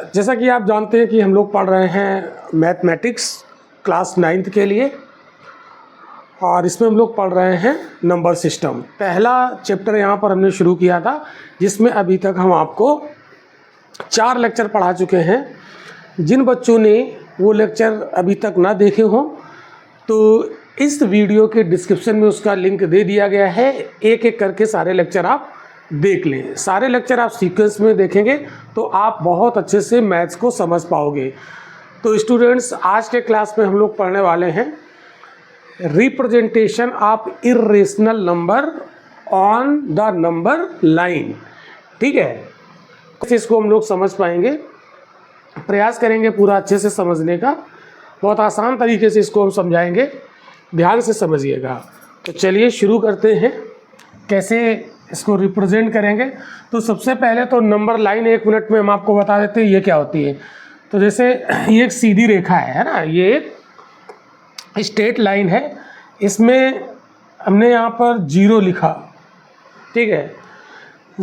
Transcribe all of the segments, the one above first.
जैसा कि आप जानते हैं कि हम लोग पढ़ रहे हैं मैथमेटिक्स क्लास 9th के लिए, और इसमें हम लोग पढ़ रहे हैं नंबर सिस्टम। पहला चैप्टर यहाँ पर हमने शुरू किया था, जिसमें अभी तक हम आपको 4 लेक्चर पढ़ा चुके हैं। जिन बच्चों ने वो लेक्चर अभी तक ना देखे हों तो इस वीडियो के डिस्क्रिप्शन में उसका लिंक दे दिया गया है। एक एक करके सारे लेक्चर आप देख लें। सारे लेक्चर आप सीक्वेंस में देखेंगे तो आप बहुत अच्छे से मैथ्स को समझ पाओगे। तो स्टूडेंट्स, आज के क्लास में हम लोग पढ़ने वाले हैं representation of irrational number on the number line. ठीक है, इसको हम लोग समझ पाएंगे, प्रयास करेंगे पूरा अच्छे से समझने का। बहुत आसान तरीके से इसको हम समझाएंगे, ध्यान से समझिएगा। तो चलिए शुरू करते हैं, कैसे इसको रिप्रेजेंट करेंगे। तो सबसे पहले तो नंबर लाइन 1 मिनट में हम आपको बता देते हैं ये क्या होती है। तो जैसे ये एक सीधी रेखा है ना, ये एक स्ट्रेट लाइन है। इसमें हमने यहाँ पर 0 लिखा, ठीक है।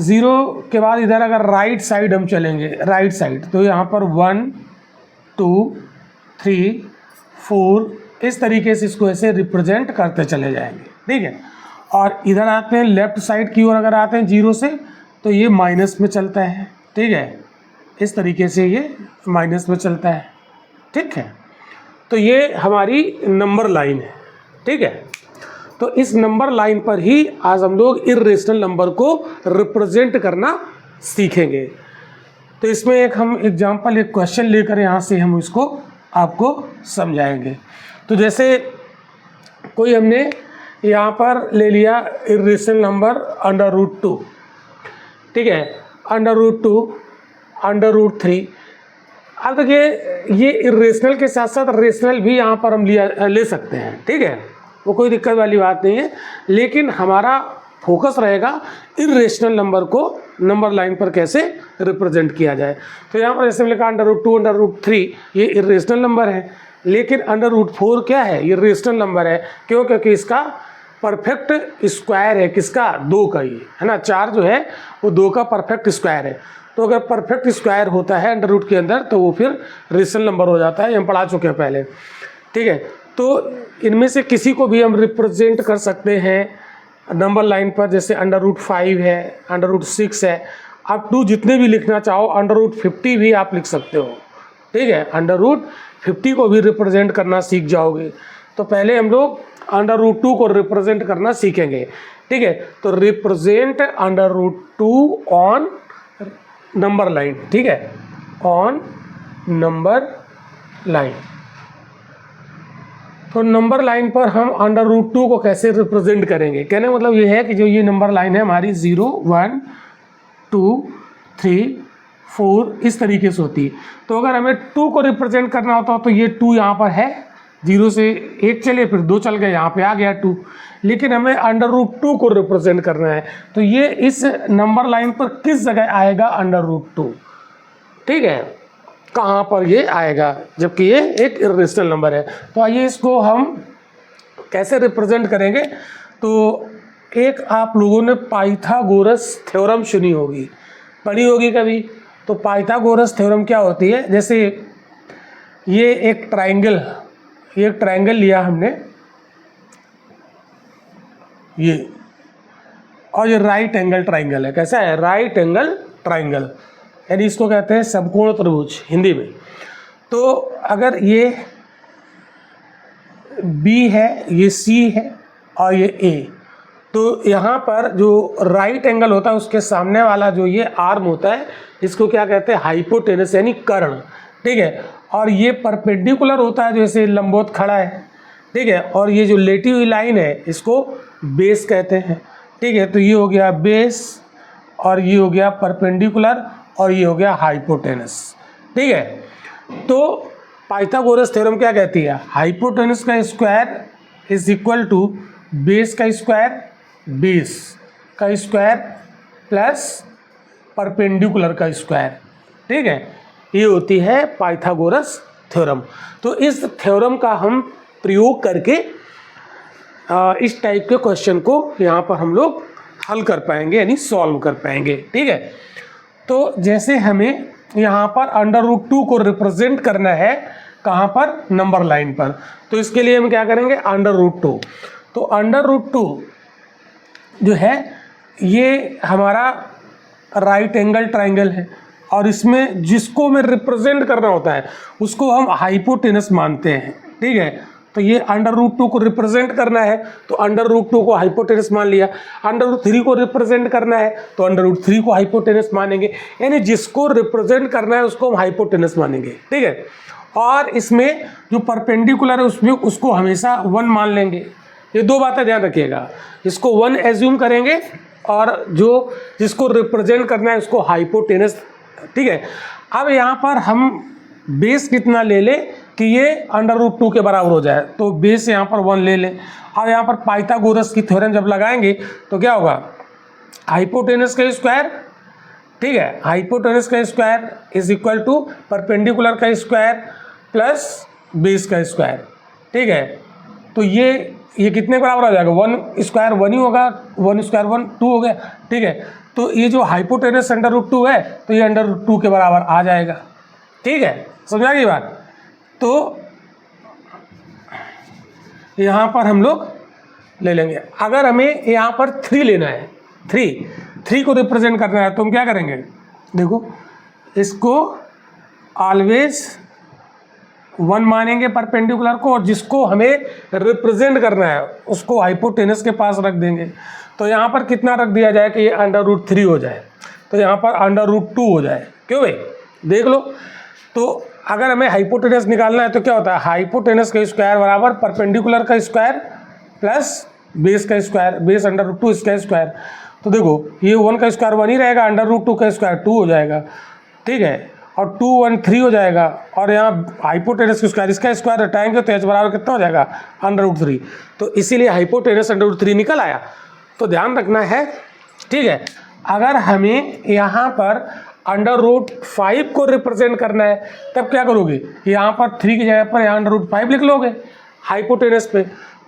0 के बाद इधर अगर राइट साइड हम चलेंगे, राइट साइड, तो यहाँ पर 1 2 3 4 इस तरीके से इसको ऐसे रिप्रेजेंट करते चले जाएंगे, ठीक है। और इधर आते हैं लेफ्ट साइड की ओर, अगर आते हैं 0 से तो ये माइनस में चलता है, ठीक है। इस तरीके से ये माइनस में चलता है, ठीक है। तो ये हमारी नंबर लाइन है, ठीक है। तो इस नंबर लाइन पर ही आज हम लोग इर्रेशनल नंबर को रिप्रेजेंट करना सीखेंगे। तो इसमें एक हम एग्जांपल, एक क्वेश्चन लेकर यहाँ से हम इसको आपको समझाएंगे। तो जैसे कोई हमने यहाँ पर ले लिया इर्रेशनल नंबर √2, ठीक है, √2 √3। अब देखिए, ये इर्रेशनल के साथ साथ रेशनल भी यहाँ पर हम ले सकते हैं, ठीक है, वो कोई दिक्कत वाली बात नहीं है। लेकिन हमारा फोकस रहेगा इर्रेशनल नंबर को नंबर लाइन पर कैसे रिप्रेजेंट किया जाए। तो यहाँ पर जैसे लिखा √2 √3 ये इर्रेशनल नंबर है, लेकिन √4 क्या है, ये रेशनल नंबर है। क्यों? क्योंकि इसका परफेक्ट स्क्वायर है, किसका, 2 का ही है ना। 4 जो है वो 2 का परफेक्ट स्क्वायर है। तो अगर परफेक्ट स्क्वायर होता है √ के अंदर तो वो फिर रेशनल नंबर हो जाता है। हम पढ़ा चुके हैं पहले, ठीक है। तो इनमें से किसी को भी हम रिप्रेजेंट कर सकते हैं नंबर लाइन पर, जैसे √5 है, √6 है। आप 2 जितने भी लिखना चाहो, √50 भी आप लिख सकते हो, ठीक है। √50 को भी रिप्रेजेंट करना सीख जाओगे। तो पहले हम लोग √2 को रिप्रेजेंट करना सीखेंगे, ठीक है। तो रिप्रेजेंट √2 ऑन नंबर लाइन, ठीक है, ऑन नंबर लाइन। तो नंबर लाइन पर हम √2 को कैसे रिप्रेजेंट करेंगे, कहने का मतलब ये है कि जो ये नंबर लाइन है हमारी 0 1 2 3 4 इस तरीके से होती है। तो अगर हमें 2 को रिप्रेजेंट करना होता तो ये 2 यहाँ पर है, 0 से 1 चले, फिर 2 चल गए, यहाँ पे आ गया 2। लेकिन हमें √2 को रिप्रेजेंट करना है, तो ये इस नंबर लाइन पर किस जगह आएगा √2, ठीक है, कहाँ पर ये आएगा, जबकि ये एक इर्रेशनल नंबर है। तो आइए इसको हम कैसे रिप्रेजेंट करेंगे। तो एक आप लोगों ने पाइथागोरस थ्योरम सुनी होगी, पढ़ी होगी कभी। तो पाइथागोरस थ्योरम क्या होती है, जैसे ये एक ट्रायंगल लिया हमने, ये, और ये राइट एंगल ट्रायंगल है। कैसा है, राइट एंगल ट्रायंगल, यानी इसको कहते हैं समकोण त्रिभुज हिंदी में। तो अगर ये B है, ये C है और ये A, तो यहाँ पर जो राइट एंगल होता है उसके सामने वाला जो ये आर्म होता है, इसको क्या कहते हैं, हाइपोटेनस, यानी कर्ण, ठीक है। और ये परपेंडिकुलर होता है, जैसे लंबवत खड़ा है, ठीक है। और ये जो लेटी हुई लाइन है इसको बेस कहते हैं, ठीक है। तो ये हो गया बेस, और ये हो गया परपेंडिकुलर, और ये हो गया हाइपोटेनस, ठीक है। तो पाइथागोरस थ्योरम क्या कहती है, हाइपोटेनस का square is equal to base का स्क्वायर, बेस का स्क्वायर प्लस परपेंडिकुलर का स्क्वायर, ठीक है। ये होती है पाइथागोरस थ्योरम। तो इस थ्योरम का हम प्रयोग करके इस टाइप के क्वेश्चन को यहाँ पर हम लोग हल कर पाएंगे, यानी सॉल्व कर पाएंगे, ठीक है। तो जैसे हमें यहाँ पर √2 को रिप्रेजेंट करना है कहाँ पर, नंबर लाइन पर। तो इसके लिए हम क्या करेंगे, √2। तो √2 जो है ये हमारा राइट एंगल ट्राइंगल है, और इसमें जिसको हमें रिप्रेजेंट करना होता है उसको हम हाइपोटेनस मानते हैं, ठीक है। तो ये √2 को रिप्रेजेंट करना है तो √2 को हाइपोटेनस मान लिया, √3 को रिप्रेजेंट करना है तो √3 को हाइपोटेनस मानेंगे, यानी जिसको रिप्रेजेंट करना है उसको हम हाइपोटेनस मानेंगे, ठीक है। और इसमें जो परपेंडिकुलर है उसमें उसको हमेशा 1 मान लेंगे। ये दो बातें ध्यान रखिएगा, इसको 1 एज्यूम करेंगे और जो जिसको रिप्रेजेंट करना है उसको हाइपोटेनस, ठीक है। अब यहाँ पर हम बेस कितना ले लें कि ये √2 के बराबर हो जाए, तो बेस यहाँ पर 1 ले लें। अब यहाँ पर पाइथागोरस की थ्योरम जब लगाएंगे तो क्या होगा, हाइपोटेनस का स्क्वायर, ठीक है, हाइपोटेनस का square is equal to perpendicular का स्क्वायर प्लस बेस का स्क्वायर, ठीक है। तो ये कितने बराबर हो जाएगा, 1 स्क्वायर 1 ही होगा, 1 स्क्वायर 1 2 हो गया, ठीक है। तो ये जो हाइपोटेनस √2 है तो ये √2 के बराबर आ जाएगा, ठीक है, समझा गई बात। तो यहाँ पर हम लोग ले लेंगे, अगर हमें यहाँ पर 3 लेना है, 3 को रिप्रेजेंट करना है तो हम क्या करेंगे, देखो इसको ऑलवेज 1 मानेंगे परपेंडिकुलर को, और जिसको हमें रिप्रेजेंट करना है उसको हाइपोटेनस के पास रख देंगे। तो यहाँ पर कितना रख दिया जाए कि ये √3 हो जाए, तो यहाँ पर √2 हो जाए, क्यों भाई, देख लो। तो अगर हमें हाइपोटेनस निकालना है तो क्या होता है, हाइपोटेनस का स्क्वायर बराबर परपेंडिकुलर का स्क्वायर प्लस बेस का स्क्वायर, बेस √2 इसका स्क्वायर। तो देखो ये 1 का स्क्वायर 1 ही रहेगा, √2 का स्क्वायर 2 हो जाएगा, ठीक है, और 2 1 3 हो जाएगा, और यहाँ हाइपोटेनस का स्क्वायर इसका स्क्वायर हटाएंगे तो h बराबर कितना हो जाएगा, √3। तो इसीलिए हाइपोटेनस √3 निकल आया। तो ध्यान रखना है, ठीक है। अगर हमें यहाँ पर √5 को रिप्रेजेंट करना है तब क्या करोगे, यहाँ पर 3 की जगह पर यहाँ √5 लिख लोगे हाइपोटेनस पे,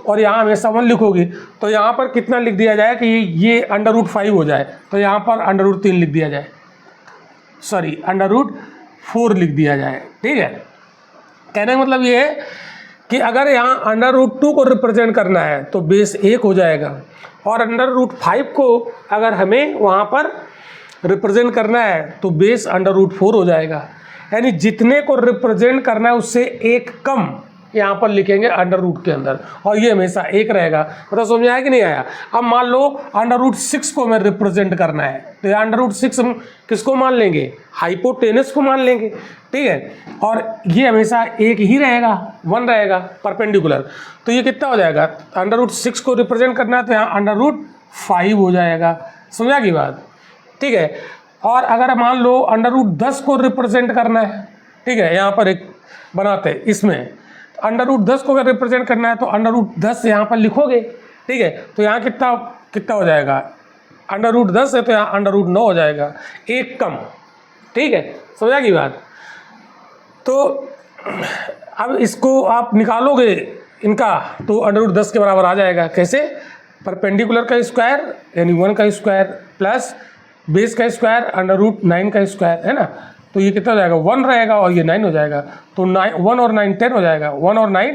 और यहाँ हमेशा 1 लिखोगे। तो यहाँ पर कितना लिख दिया जाए कि ये √5 हो जाए, तो यहाँ पर √3 लिख दिया जाए, सॉरी √4 लिख दिया जाए, ठीक है। कहने का मतलब ये है कि अगर यहाँ √2 को रिप्रेजेंट करना है तो बेस 1 हो जाएगा, और √5 को अगर हमें वहाँ पर रिप्रेजेंट करना है तो बेस √4 हो जाएगा। यानी जितने को रिप्रेजेंट करना है उससे एक कम यहाँ पर लिखेंगे √, के अंदर, और ये हमेशा 1 रहेगा। मतलब समझ आया कि नहीं आया। अब मान लो √6 को हमें रिप्रेजेंट करना है तो √6 हम किसको मान लेंगे, हाइपोटेनस को मान लेंगे, ठीक है, और ये हमेशा 1 ही रहेगा, 1 रहेगा परपेंडिकुलर। तो ये कितना हो जाएगा, √6 को रिप्रेजेंट करना है तो यहाँ √5 हो जाएगा, समझा की बात, ठीक है। और अगर मान लो √10 को रिप्रेजेंट करना है, ठीक है, यहाँ पर एक बनाते हैं, इसमें √10 को अगर रिप्रेजेंट करना है तो √10 यहाँ पर लिखोगे, ठीक है। तो यहाँ कितना हो जाएगा, √10 है तो यहाँ √9 हो जाएगा, एक कम, ठीक है, समझा की बात। तो अब इसको आप निकालोगे इनका तो √10 के बराबर आ जाएगा। कैसे, परपेंडिकुलर का स्क्वायर यानी 1 का स्क्वायर प्लस बेस का स्क्वायर √9 का स्क्वायर, है ना। तो ये कितना हो जाएगा, 1 रहेगा और ये 9 हो जाएगा। तो 1 और 9 10 हो जाएगा, 1 और 9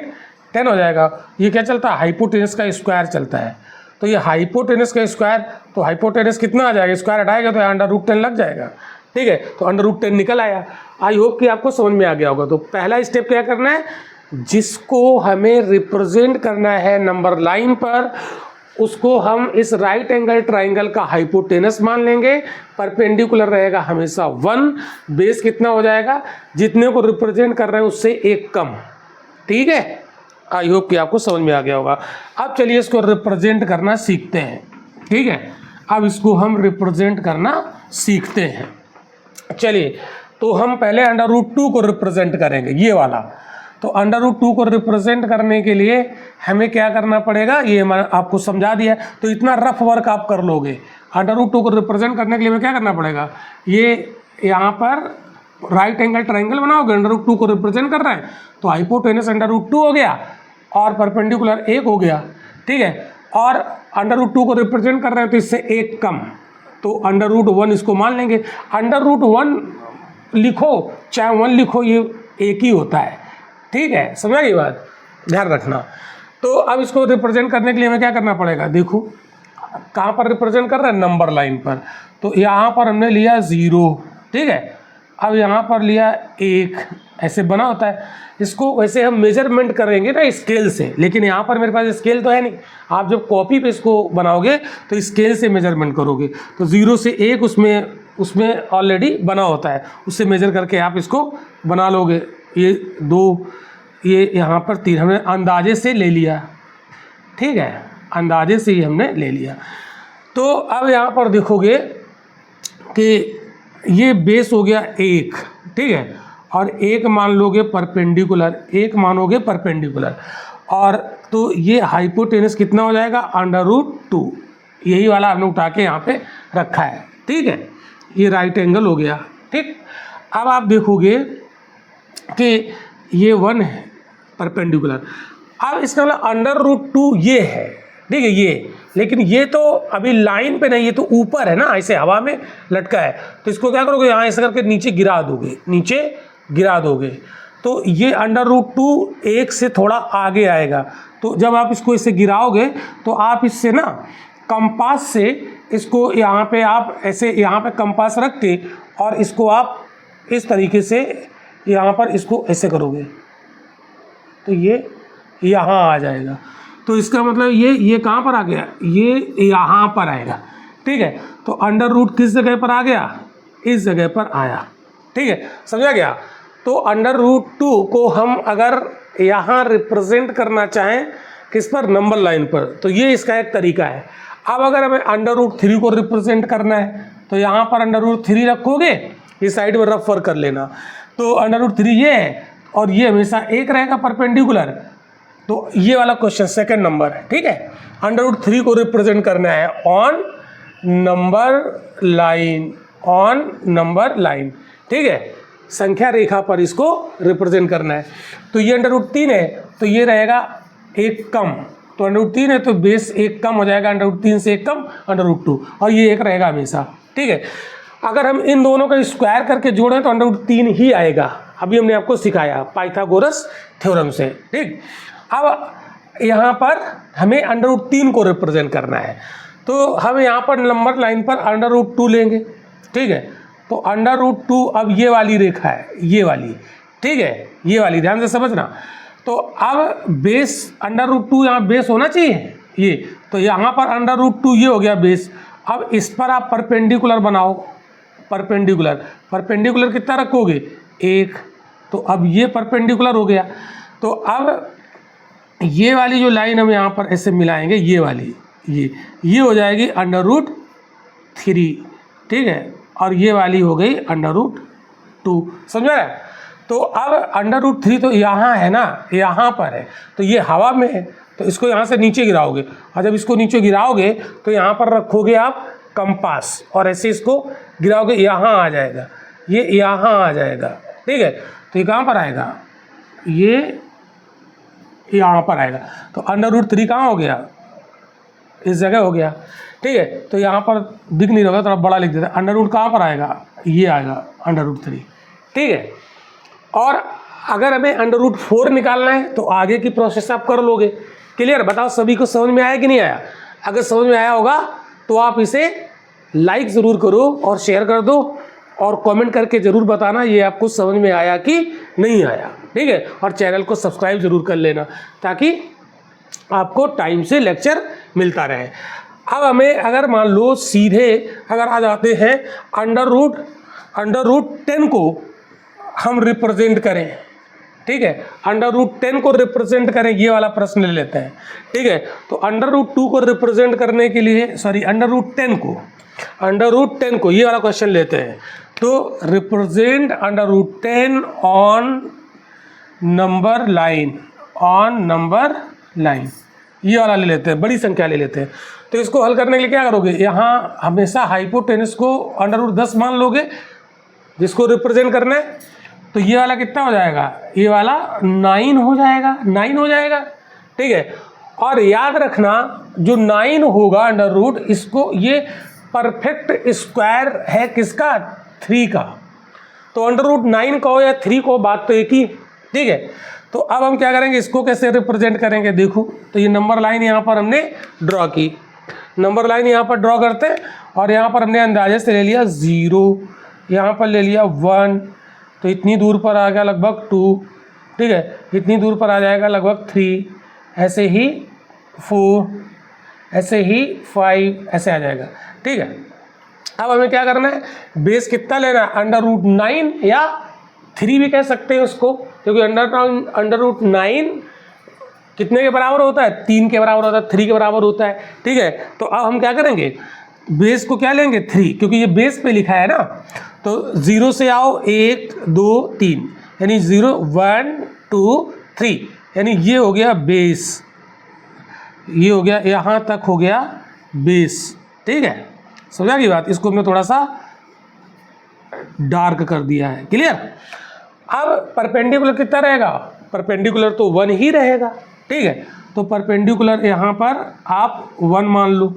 10 हो जाएगा। ये क्या चलता है, हाइपोटेनस का स्क्वायर चलता है। तो ये हाइपोटेनस का स्क्वायर, तो हाइपोटेनस कितना आ जाएगा, स्क्वायर हटाएगा तो यहाँ √10 लग जाएगा, ठीक है। तो √10 निकल आया। आई होप कि आपको समझ में आ गया होगा। तो पहला स्टेप क्या करना है, जिसको हमें रिप्रेजेंट करना है नंबर लाइन पर उसको हम इस राइट एंगल ट्राइंगल का हाइपोटेनस मान लेंगे। परपेंडिकुलर रहेगा हमेशा 1, बेस कितना हो जाएगा, जितने को रिप्रेजेंट कर रहे हैं उससे एक कम, ठीक है। आई होप कि आपको समझ में आ गया होगा। अब चलिए इसको रिप्रेजेंट करना सीखते हैं, ठीक है। अब इसको हम रिप्रेजेंट करना सीखते हैं। चलिए, तो हम पहले √2 को रिप्रेजेंट करेंगे, ये वाला। तो √2 को रिप्रेजेंट करने के लिए हमें क्या करना पड़ेगा, ये मैं आपको समझा दिया। तो इतना रफ वर्क आप कर लोगे। √2 को रिप्रेजेंट करने के लिए हमें क्या करना पड़ेगा, ये यहाँ पर राइट एंगल ट्राइंगल बनाओगे, √2 को रिप्रेजेंट कर रहे हैं तो हाइपोटेनस √2 हो गया और परपेंडिकुलर 1 हो गया, ठीक है। और √2 को रिप्रेजेंट कर रहे हैं तो इससे एक कम, तो √1 इसको मान लेंगे। √1 लिखो चाहे 1 लिखो, ये एक ही होता है, ठीक है, समझा ये बात, ध्यान रखना। तो अब इसको रिप्रेजेंट करने के लिए हमें क्या करना पड़ेगा, देखो कहाँ पर रिप्रेजेंट कर रहा है, नंबर लाइन पर। तो यहाँ पर हमने लिया 0, ठीक है, अब यहाँ पर लिया 1, ऐसे बना होता है। इसको वैसे हम मेजरमेंट करेंगे ना स्केल से, लेकिन यहाँ पर मेरे पास स्केल तो है नहीं। आप जब कॉपी पे इसको बनाओगे तो स्केल से मेजरमेंट करोगे। तो 0 से 1 उसमें ऑलरेडी बना होता है, उससे मेजर करके आप इसको बना लोगे। ये 2, ये यहाँ पर 3 हमने अंदाजे से ले लिया, ठीक है, अंदाजे से ही हमने ले लिया। तो अब यहाँ पर देखोगे कि ये बेस हो गया 1, ठीक है, और 1 मान लोगे परपेंडिकुलर, 1 मानोगे परपेंडिकुलर, और तो ये हाइपोटेनस कितना हो जाएगा, √2, यही वाला हमने उठा के यहाँ पे रखा है, ठीक है, ये राइट एंगल हो गया, ठीक। अब आप देखोगे कि ये 1 है परपेंडिकुलर, अब इसका मतलब √2 ये है, ठीक है, ये, लेकिन ये तो अभी लाइन पे नहीं, ये तो ऊपर है ना, ऐसे हवा में लटका है। तो इसको क्या करोगे, यहाँ ऐसे करके नीचे गिरा दोगे, नीचे गिरा दोगे, तो ये √2 1 से थोड़ा आगे आएगा। तो जब आप इसको इससे गिराओगे तो आप इससे ना कंपास से इसको यहाँ पे आप ऐसे यहाँ पे कंपास रख के और इसको आप इस तरीके से यहाँ पर इसको ऐसे करोगे तो ये यहाँ आ जाएगा। तो इसका मतलब ये कहाँ पर आ गया, ये यहाँ पर आएगा, ठीक है। तो √ किस जगह पर आ गया, इस जगह पर आया, ठीक है, समझा गया। तो √2 को हम अगर यहाँ रिप्रेजेंट करना चाहें किस पर, नंबर लाइन पर, तो ये इसका एक तरीका है। अब अगर हमें √3 को रिप्रेजेंट करना है तो यहाँ पर √3 रखोगे, ये साइड में रफ कर लेना। तो √3 ये है और ये हमेशा 1 रहेगा परपेंडिकुलर। तो ये वाला क्वेश्चन सेकंड नंबर है, ठीक है। √3 को रिप्रेजेंट करना है on number line, on number line, ठीक है, संख्या रेखा पर इसको रिप्रेजेंट करना है। तो ये √3 है तो ये रहेगा 1 कम, तो √3 है तो बेस 1 कम हो जाएगा, √3 से 1 कम √2, और ये 1 रहेगा हमेशा, ठीक है। अगर हम इन दोनों का स्क्वायर करके जोड़ें तो √3 ही आएगा। अभी हमने आपको सिखाया पाइथागोरस थ्योरम से, ठीक। अब यहाँ पर हमें √3 को रिप्रेजेंट करना है, तो हम यहाँ पर नंबर लाइन पर √2 लेंगे, ठीक है। तो √2 अब ये वाली रेखा है, ये वाली, ठीक है, ये वाली, ध्यान से समझना। तो अब बेस √2 यहाँ बेस होना चाहिए ये, तो यहाँ पर √2 ये हो गया बेस। अब इस पर आप परपेंडिकुलर बनाओ, परपेंडिकुलर कितना रखोगे, 1, तो अब ये परपेंडिकुलर हो गया। तो अब ये वाली जो लाइन हम यहाँ पर ऐसे मिलाएंगे, ये वाली, ये हो जाएगी √3, ठीक है, और ये वाली हो गई √2, समझा है। तो अब √3 तो यहाँ है ना, यहाँ पर है, तो ये हवा में है, तो इसको यहाँ से नीचे गिराओगे, और जब इसको नीचे गिराओगे तो यहाँ पर रखोगे आप कंपास और ऐसे इसको गिराओगे, यहाँ आ जाएगा, ये यहाँ आ जाएगा, ठीक है। तो ये कहाँ पर आएगा, ये यहाँ पर आएगा। तो √3 कहाँ हो गया, इस जगह हो गया, ठीक है। तो यहाँ पर दिख नहीं रहा, थोड़ा बड़ा लिख देता है। √ कहाँ पर आएगा, ये आएगा √3, ठीक है। और अगर हमें √4 निकालना है तो आगे की प्रोसेस आप कर लोगे। क्लियर, बताओ सभी को समझ में आया कि नहीं आया। अगर समझ में आया होगा तो आप इसे लाइक ज़रूर करो और शेयर कर दो और कमेंट करके ज़रूर बताना ये आपको समझ में आया कि नहीं आया, ठीक है। और चैनल को सब्सक्राइब ज़रूर कर लेना ताकि आपको टाइम से लेक्चर मिलता रहे। अब हमें अगर मान लो सीधे अगर आ जाते हैं √10 को हम रिप्रेजेंट करें, ठीक है, √10 को रिप्रेजेंट करें, ये वाला प्रश्न ले लेते हैं, ठीक है। तो √2 को रिप्रेजेंट करने के लिए, सॉरी √10 को ये वाला क्वेश्चन लेते हैं। तो represent √10 on number line, on number line, ये वाला ले लेते हैं, बड़ी संख्या ले लेते हैं। तो इसको हल करने के लिए क्या करोगे, यहाँ हमेशा हाइपोटेनस को √10 मान लोगे जिसको रिप्रेजेंट करना है। तो ये वाला कितना हो जाएगा, ये वाला 9 हो जाएगा, 9 हो जाएगा, ठीक है। और याद रखना जो 9 होगा √ इसको, ये परफेक्ट स्क्वायर है किसका, 3 का। तो √9 कहो या 3 कहो, बात तो एक ही, ठीक है। तो अब हम क्या करेंगे, इसको कैसे रिप्रेजेंट करेंगे, देखो तो ये नंबर लाइन यहाँ पर हमने ड्रॉ की, नंबर लाइन यहाँ पर ड्रॉ करते हैं, और यहाँ पर हमने अंदाजे से ले लिया 0, यहाँ पर ले लिया 1, तो इतनी दूर पर आ गया लगभग 2, ठीक है, इतनी दूर पर आ जाएगा लगभग 3, ऐसे ही 4, ऐसे ही 5, ऐसे आ जाएगा, ठीक है। अब हमें क्या करना है, बेस कितना लेना है, √9 या 3 भी कह सकते हैं उसको, क्योंकि √9 कितने के बराबर होता है, 3 के बराबर होता है, 3 के बराबर होता है, ठीक है। तो अब हम क्या करेंगे, बेस को क्या लेंगे 3, क्योंकि ये बेस पे लिखा है ना, तो 0 से आओ 1 2 3, यानी 0 1 2 3, यानी ये हो गया बेस, ये हो गया, यहाँ तक हो गया बेस, ठीक है, समझा की बात। इसको हमने थोड़ा सा डार्क कर दिया है, क्लियर। अब परपेंडिकुलर कितना रहेगा, परपेंडिकुलर तो 1 ही रहेगा, ठीक है। तो परपेंडिकुलर यहाँ पर आप 1 मान लो,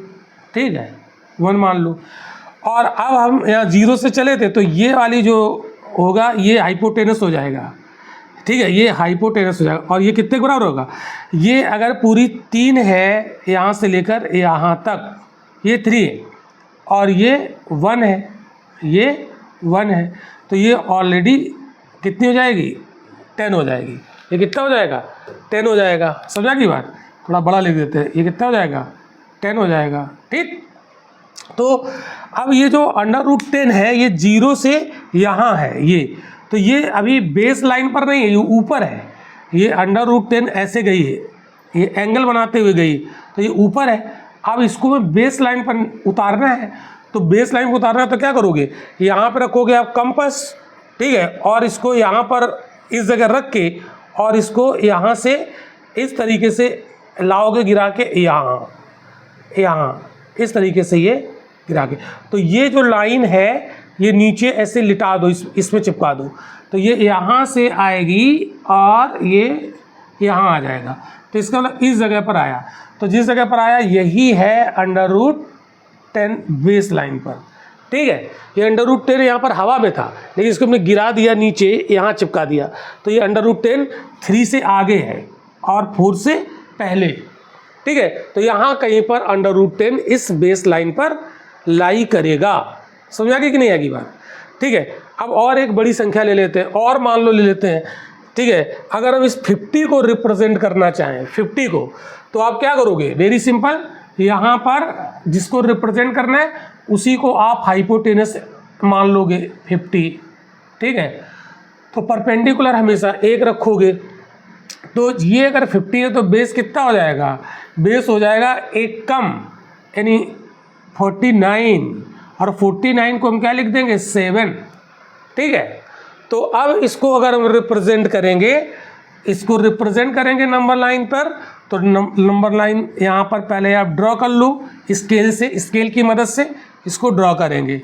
ठीक है, 1 मान लो। और अब हम यहाँ 0 से चले थे, तो ये वाली जो होगा ये हाइपोटेनस हो जाएगा, ठीक है, ये हाइपोटेनस हो जाएगा। और ये कितने के बराबर होगा, ये अगर पूरी 3 है यहाँ से लेकर यहाँ तक, ये 3 है, और ये 1 है, ये 1 है, तो ये ऑलरेडी कितनी हो जाएगी, 10 हो जाएगी। ये कितना हो जाएगा, 10 हो जाएगा, समझा की बात। थोड़ा बड़ा लिख देते हैं, ये कितना हो जाएगा, 10 हो जाएगा, ठीक। तो अब ये जो √10 है, ये 0 से यहाँ है ये, तो ये अभी बेस लाइन पर नहीं है, ये ऊपर है, ये √10 ऐसे गई है, ये एंगल बनाते हुए गई, तो ये ऊपर है। अब इसको मैं बेस लाइन पर उतारना है, तो बेस लाइन पर उतारना है तो क्या करोगे, यहाँ पर रखोगे आप कंपास, ठीक है, और इसको यहाँ पर इस जगह रख के, और इसको यहाँ से इस तरीके से लाओगे गिरा के, यहाँ इस तरीके से ये गिरा के, तो ये जो लाइन है ये नीचे ऐसे लिटा दो, इसमें चिपका दो, तो ये यहाँ से आएगी और ये यहाँ आ जाएगा। तो इसका मतलब इस जगह पर आया, तो जिस जगह पर आया यही है √10 बेस लाइन पर, ठीक है। ये √10 यहाँ पर हवा में था, लेकिन इसको हमने गिरा दिया नीचे, यहाँ चिपका दिया, तो ये √10 3 से आगे है और 4 से पहले, ठीक है। तो यहाँ कहीं पर √10 इस बेस लाइन पर लाई करेगा, समझा कि नहीं आगे बात, ठीक है। अब और एक बड़ी संख्या ले लेते हैं, और मान लो ले लेते हैं, ठीक है। अगर हम इस 50 को रिप्रेजेंट करना चाहें, 50 को, तो आप क्या करोगे, वेरी सिंपल, यहाँ पर जिसको रिप्रेजेंट करना है उसी को आप हाइपोटेनस मान लोगे 50, ठीक है। तो परपेंडिकुलर हमेशा 1 रखोगे, तो ये अगर 50 है तो बेस कितना हो जाएगा, बेस हो जाएगा 1 कम, यानी 49, और 49 को हम क्या लिख देंगे 7, ठीक है। तो अब इसको अगर हम रिप्रेजेंट करेंगे, इसको रिप्रेजेंट करेंगे नंबर लाइन पर, तो नंबर लाइन यहाँ पर पहले आप ड्रॉ कर लो स्केल से, स्केल की मदद से इसको ड्रॉ करेंगे,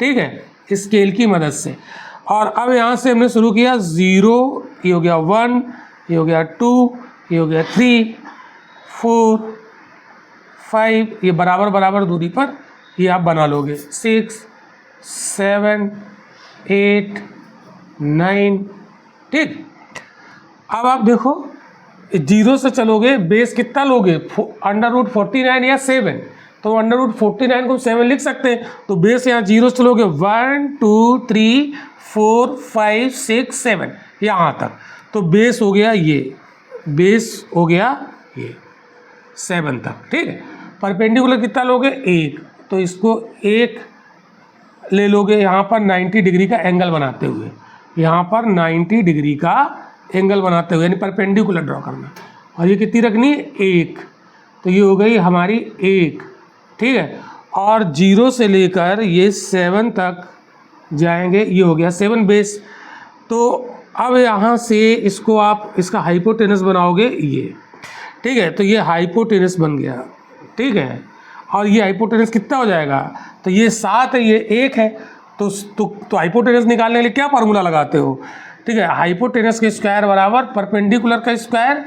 ठीक है, स्केल की मदद से। और अब यहाँ से हमने शुरू किया 0, ये हो गया 1, ये हो गया 2, ये हो गया 3 4 5, ये बराबर बराबर दूरी पर ये आप बना लोगे, 6 7 8 9, ठीक। अब आप देखो 0 से चलोगे, बेस कितना लोगे, √49 या 7, तो √49 को 7 लिख सकते हैं, तो बेस यहाँ 0 से लोगे 1 2 3 4 5 6 7 यहाँ तक, तो बेस हो गया ये, बेस हो गया ये 7 तक, ठीक है। परपेंडिकुलर कितना लोगे 1, तो इसको 1 ले लोगे यहाँ पर 90 डिग्री का एंगल बनाते हुए, यहाँ पर 90 डिग्री का एंगल बनाते हुए, यानी परपेंडिकुलर ड्रॉ करना। और ये कितनी रखनी है 1, तो ये हो गई हमारी 1, ठीक है। और 0 से लेकर ये 7 तक जाएंगे, ये हो गया 7 बेस। तो अब यहाँ से इसको आप इसका हाइपोटेनस बनाओगे ये, ठीक है, तो ये हाइपोटेनस बन गया, ठीक है। और ये हाइपोटेनस कितना हो जाएगा, तो ये 7 है, ये 1 है, तो हाइपोटेनस निकालने के लिए क्या फार्मूला लगाते हो, ठीक है, हाइपोटेनस का स्क्वायर बराबर परपेंडिकुलर का स्क्वायर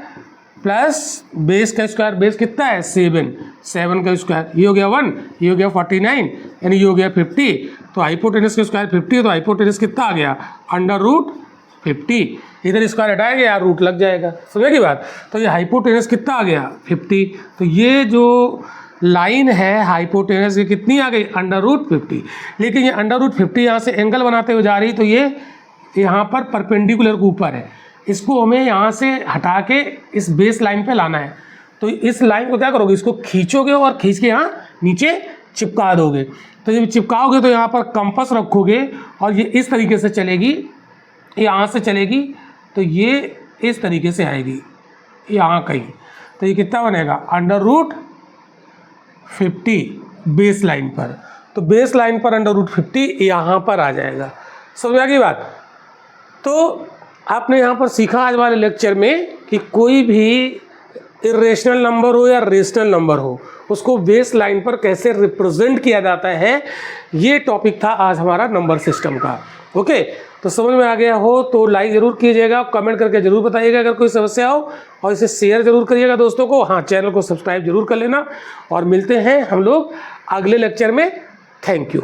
प्लस बेस का स्क्वायर, बेस कितना है 7 का स्क्वायर, ये हो गया 1, ये हो गया 49, यानी ये हो गया 50, तो हाइपोटेनस का स्क्वायर 50 है, तो हाइपोटेनस कितना आ गया √50। इधर स्क्वायर हटाया गया, रूट लग जाएगा, समझे की बात। तो ये हाइपोटेनस कितना आ गया 50। तो ये जो लाइन है हाइपोटेनस की कितनी आ गई √50। लेकिन ये √50 यहाँ से एंगल बनाते हुए जा रही, तो ये यहाँ पर परपेंडिकुलर के ऊपर है, इसको हमें यहाँ से हटा के इस बेस लाइन पे लाना है। तो इस लाइन को क्या करोगे, इसको खींचोगे और खींच के यहाँ नीचे चिपका दोगे। तो जब चिपकाओगे तो यहाँ पर कंपास रखोगे और ये इस तरीके से चलेगी, यहाँ से चलेगी, तो ये इस तरीके से आएगी यहाँ कहीं। तो ये कितना बनेगा √50 बेस लाइन पर। तो बेस लाइन पर √50 यहाँ पर आ जाएगा, समझ आ गई बात। तो आपने यहाँ पर सीखा आज वाले लेक्चर में कि कोई भी इरेशनल नंबर हो या रेशनल नंबर हो, उसको बेस लाइन पर कैसे रिप्रेजेंट किया जाता है, ये टॉपिक था आज हमारा नंबर सिस्टम का। ओके, तो समझ में आ गया हो तो लाइक ज़रूर कीजिएगा, कमेंट करके ज़रूर बताइएगा अगर कोई समस्या हो, और इसे शेयर ज़रूर करिएगा दोस्तों को। हाँ, चैनल को सब्सक्राइब जरूर कर लेना, और मिलते हैं हम लोग अगले लेक्चर में। Thank you.